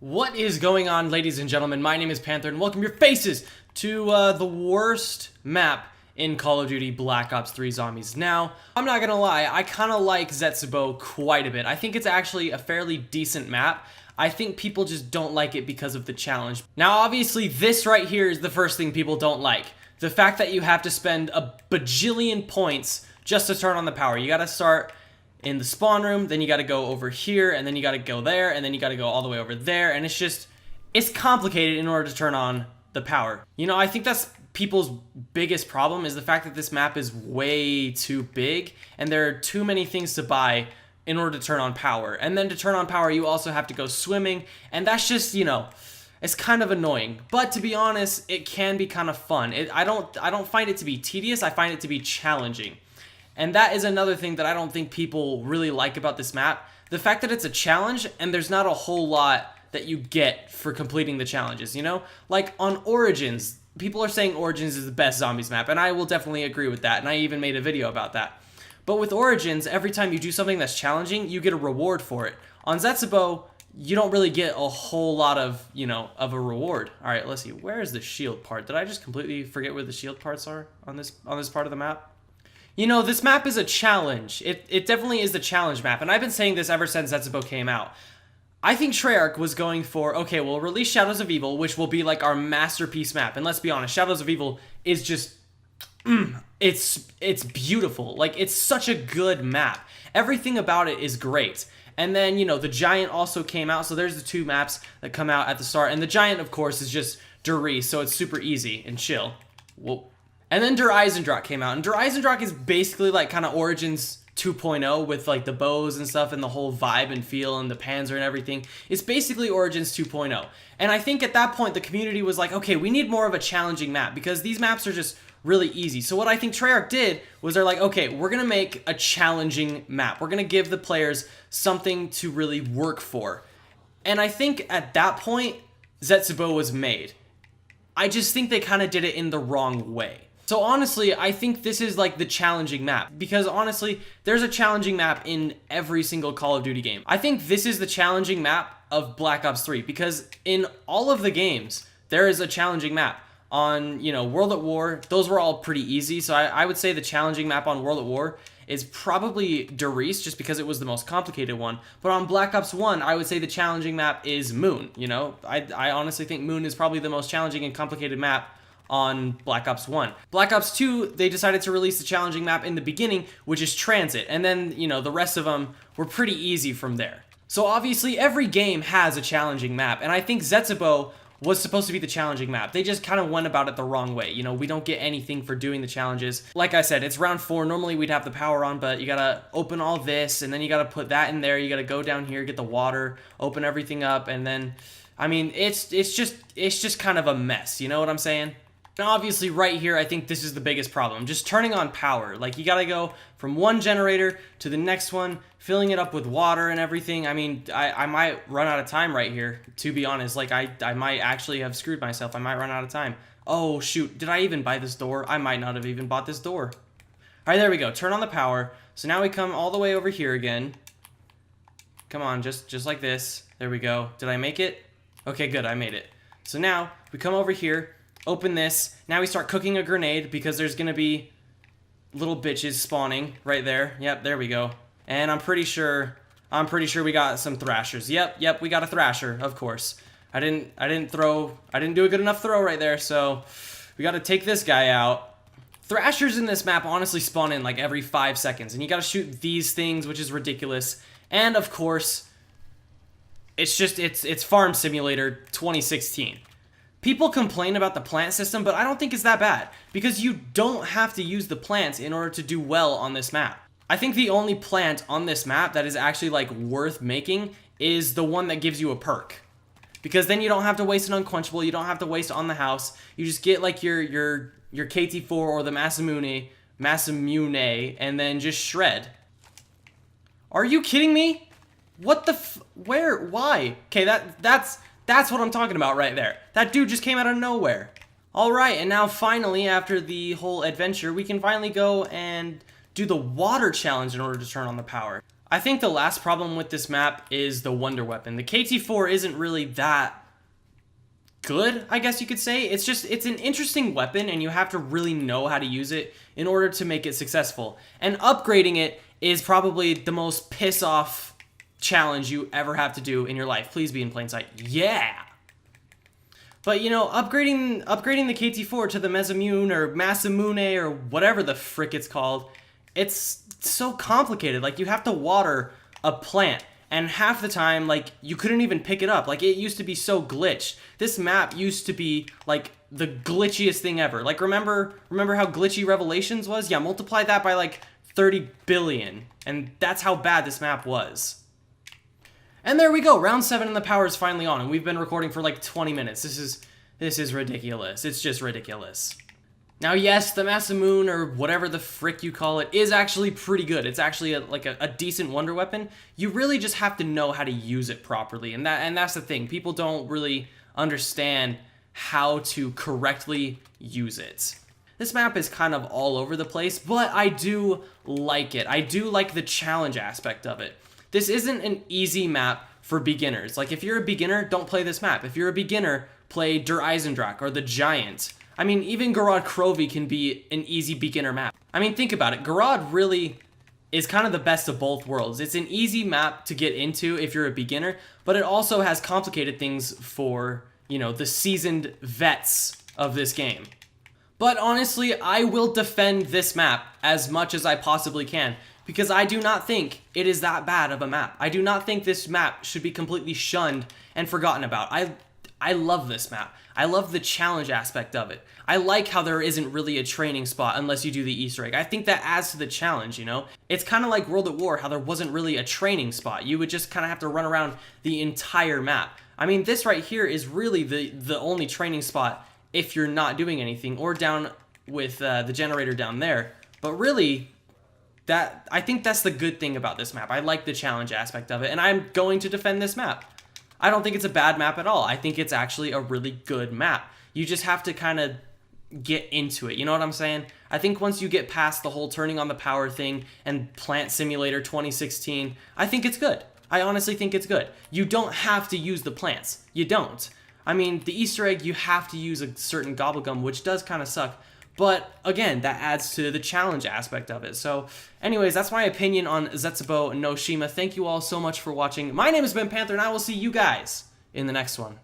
What is going on, ladies and gentlemen? My name is Panther, and welcome your faces to the worst map in Call of Duty Black Ops 3 Zombies. Now, I'm not gonna lie, I kind of like Zetsubou quite a bit. I think it's actually a fairly decent map. I think people just don't like it because of the challenge. Now, obviously, this right here is the first thing people don't like. The fact that you have to spend a bajillion points just to turn on the power. You gotta start in the spawn room, then you gotta go over here, and then you gotta go there, and then you gotta go all the way over there, and it's complicated in order to turn on the power. You know, I think that's people's biggest problem is the fact that this map is way too big, and there are too many things to buy in order to turn on power. And then to turn on power, you also have to go swimming, and that's just, you know, it's kind of annoying. But to be honest, it can be kind of fun. I don't find it to be tedious, I find it to be challenging. And that is another thing that I don't think people really like about this map. The fact that it's a challenge and there's not a whole lot that you get for completing the challenges, you know? Like on Origins, people are saying Origins is the best zombies map, and I will definitely agree with that, and I even made a video about that. But with Origins, every time you do something that's challenging, you get a reward for it. On Zetsubou, you don't really get a whole lot of, you know, of a reward. All right, let's see. Where is the shield part? Did I just completely forget where the shield parts are on this part of the map? You know, this map is a challenge. It definitely is the challenge map, and I've been saying this ever since Zetsubou came out. I think Treyarch was going for, okay, we'll release Shadows of Evil, which will be like our masterpiece map. And let's be honest, Shadows of Evil is just, it's beautiful. Like, it's such a good map. Everything about it is great. And then, you know, the Giant also came out, so there's the two maps that come out at the start. And the Giant, of course, is just Der Riese, so it's super easy and chill. Whoa. And then Der Eisendrache came out, and Der Eisendrache is basically like kind of Origins 2.0 with like the bows and stuff and the whole vibe and feel and the Panzer and everything. It's basically Origins 2.0. And I think at that point the community was like, okay, we need more of a challenging map because these maps are just really easy. So what I think Treyarch did was they're like, okay, we're gonna make a challenging map. We're gonna give the players something to really work for. And I think at that point, Zetsubou was made. I just think they kind of did it in the wrong way. So honestly, I think this is like the challenging map, because honestly, there's a challenging map in every single Call of Duty game. I think this is the challenging map of Black Ops 3, because in all of the games, there is a challenging map. On, you know, World at War, those were all pretty easy, so I would say the challenging map on World at War is probably Der Riese, just because it was the most complicated one. But on Black Ops 1, I would say the challenging map is Moon, you know? I honestly think Moon is probably the most challenging and complicated map on Black Ops 1. Black Ops 2, they decided to release the challenging map in the beginning, which is Transit, and then, you know, the rest of them were pretty easy from there. So obviously, every game has a challenging map, and I think Zetsubou was supposed to be the challenging map. They just kind of went about it the wrong way. You know, we don't get anything for doing the challenges. Like I said, it's round 4. Normally we'd have the power on, but you gotta open all this, and then you gotta put that in there. You gotta go down here, get the water, open everything up, and then, I mean, it's just kind of a mess. You know what I'm saying? Now, obviously, right here, I think this is the biggest problem. Just turning on power. Like, you gotta go from one generator to the next one, filling it up with water and everything. I mean, I might run out of time right here, to be honest. Like, I might actually have screwed myself. I might run out of time. Oh, shoot. Did I even buy this door? I might not have even bought this door. All right, there we go. Turn on the power. So now we come all the way over here again. Come on, just like this. There we go. Did I make it? Okay, good. I made it. So now we come over here. Open this. Now we start cooking a grenade because there's gonna be little bitches spawning right there. Yep, there we go. And I'm pretty sure we got some thrashers. Yep, we got a thrasher, of course. I didn't do a good enough throw right there, so we gotta take this guy out. Thrashers in this map honestly spawn in like every 5 seconds, and you gotta shoot these things, which is ridiculous. And of course, it's Farm Simulator 2016. People complain about the plant system, but I don't think it's that bad, because you don't have to use the plants in order to do well on this map. I think the only plant on this map that is actually like worth making is the one that gives you a perk. Because then you don't have to waste an unquenchable, you don't have to waste on the house. You just get like your KT4 or the Masamune, and then just shred. Are you kidding me? What the where? Why? Okay, that's what I'm talking about right there. That dude just came out of nowhere. Alright, and now finally, after the whole adventure, we can finally go and do the water challenge in order to turn on the power. I think the last problem with this map is the Wonder Weapon. The KT-4 isn't really that good, I guess you could say. It's an interesting weapon, and you have to really know how to use it in order to make it successful. And upgrading it is probably the most piss-off challenge you ever have to do in your life. Please be in plain sight. Yeah! But, you know, upgrading the KT-4 to the Masamune or Masamune or whatever the frick it's called, it's so complicated. Like, you have to water a plant. And half the time, like, you couldn't even pick it up. Like, it used to be so glitched. This map used to be, like, the glitchiest thing ever. Like, remember how glitchy Revelations was? Yeah, multiply that by, like, 30 billion. And that's how bad this map was. And there we go. Round 7 and the power is finally on. And we've been recording for, like, 20 minutes. This is ridiculous. It's just ridiculous. Now, yes, the Masamune, or whatever the frick you call it, is actually pretty good. It's actually a decent wonder weapon. You really just have to know how to use it properly, and that's the thing. People don't really understand how to correctly use it. This map is kind of all over the place, but I do like it. I do like the challenge aspect of it. This isn't an easy map for beginners. Like, if you're a beginner, don't play this map. If you're a beginner, play Der Eisendrache or the Giant. I mean, even Gorod Krovi can be an easy beginner map. I mean, think about it. Gorod really is kind of the best of both worlds. It's an easy map to get into if you're a beginner, but it also has complicated things for, you know, the seasoned vets of this game. But honestly, I will defend this map as much as I possibly can, because I do not think it is that bad of a map. I do not think this map should be completely shunned and forgotten about. I love this map. I love the challenge aspect of it. I like how there isn't really a training spot unless you do the Easter egg. I think that adds to the challenge, you know? It's kind of like World at War, how there wasn't really a training spot. You would just kind of have to run around the entire map. I mean, this right here is really the only training spot if you're not doing anything, or down with the generator down there. But really, I think that's the good thing about this map. I like the challenge aspect of it, and I'm going to defend this map. I don't think it's a bad map at all. I think it's actually a really good map. You just have to kind of get into it. You know what I'm saying? I think once you get past the whole turning on the power thing and Plant Simulator 2016, I think it's good. I honestly think it's good. You don't have to use the plants. You don't. I mean, the Easter egg, you have to use a certain Gobblegum, which does kind of suck. But again, that adds to the challenge aspect of it. So anyways, that's my opinion on Zetsubou no Shima. Thank you all so much for watching. My name has been Panther, and I will see you guys in the next one.